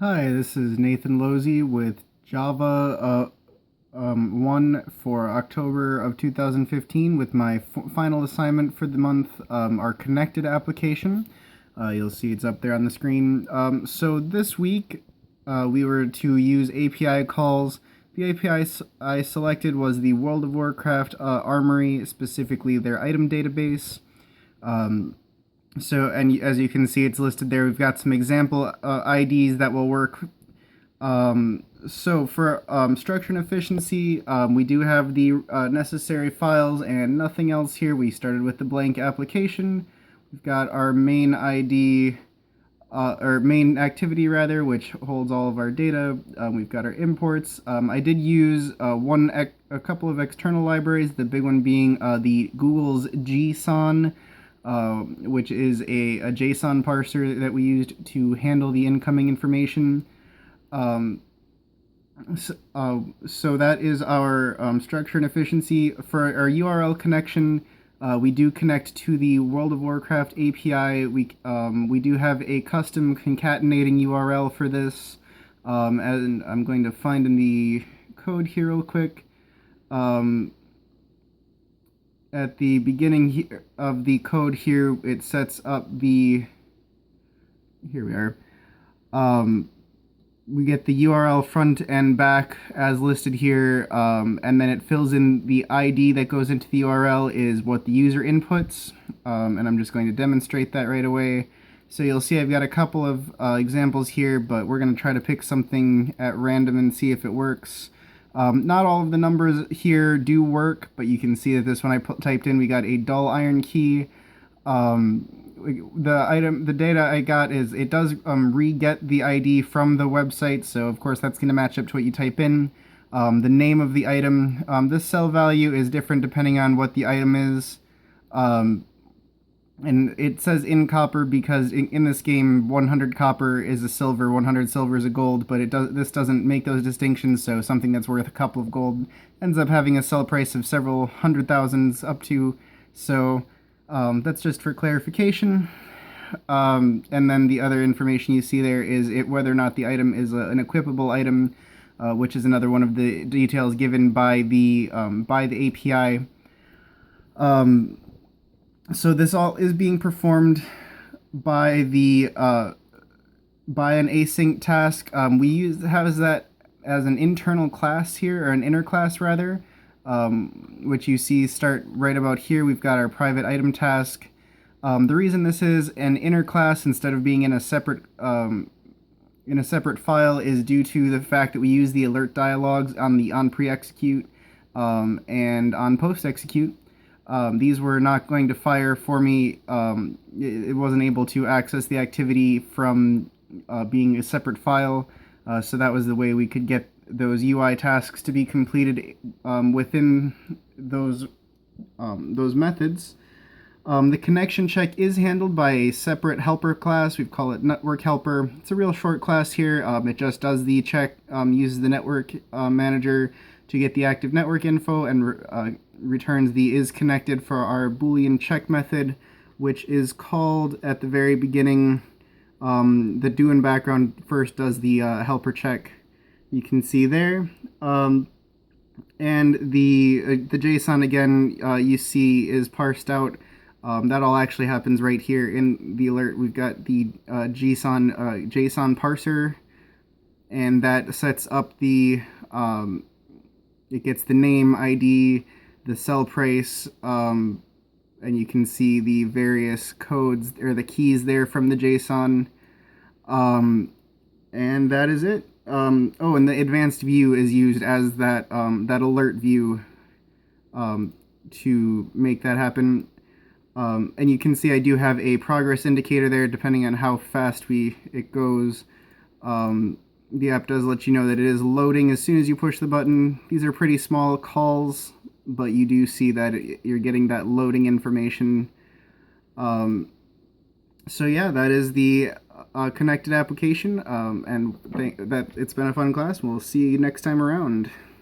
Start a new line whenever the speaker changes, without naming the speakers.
Hi, this is Nathan Losey with Java 1 for October of 2015 with my final assignment for the month, our connected application. You'll see it's up there on the screen. So this week we were to use API calls. The API I selected was the World of Warcraft Armory, specifically their item database. And as you can see, it's listed there. We've got some example IDs that will work. So for structure and efficiency, we do have the necessary files and nothing else here. We started with the blank application. We've got our main ID, or main activity rather, which holds all of our data. We've got our imports. I did use a couple of external libraries, the big one being the Google's JSON, which is a JSON parser that we used to handle the incoming information. So that is our structure and efficiency. For our URL connection, we do connect to the World of Warcraft API. We do have a custom concatenating URL for this, and I'm going to find in the code here real quick. At the beginning of the code here, it sets up the, here we are, we get the URL front and back as listed here, and then it fills in the ID that goes into the URL is what the user inputs, and I'm just going to demonstrate that right away. So you'll see I've got a couple of examples here, but we're going to try to pick something at random and see if it works. Not all of the numbers here do work, but you can see that this one I typed in, we got a dull iron key. The data I got is it does re-get the ID from the website, so of course that's going to match up to what you type in. The name of the item, this cell value is different depending on what the item is. And it says in copper because in this game 100 copper is a silver, 100 silver is a gold, but this doesn't make those distinctions, so something that's worth a couple of gold ends up having a sell price of several hundred thousands up to, so that's just for clarification. And then the other information you see there is whether or not the item is an equipable item, which is another one of the details given by the API. So this all is being performed by the by an async task. We have that as an internal class here, or an inner class rather, which you see start right about here. We've got our private item task. The reason this is an inner class instead of being in a separate file is due to the fact that we use the alert dialogues on the on pre-execute and on post-execute. These were not going to fire for me. It wasn't able to access the activity from being a separate file, so that was the way we could get those UI tasks to be completed within those methods. The connection check is handled by a separate helper class. We call it network helper. It's a real short class here. It just does the check, uses the network manager to get the active network info, and returns the is connected for our Boolean check method, which is called at the very beginning. The do in background first does the helper check. You can see there. And the JSON again, you see is parsed out. That all actually happens right here in the alert. We've got the JSON parser, and that sets up the it gets the name, ID, the sell price, and you can see the various codes or the keys there from the JSON, and that is it. Oh, and the advanced view is used as that alert view to make that happen. And you can see I do have a progress indicator there depending on how fast it goes. The app does let you know that it is loading as soon as you push the button. These are pretty small calls, but you do see that you're getting that loading information. So yeah, that is the connected application, and that it's been a fun class. We'll see you next time around.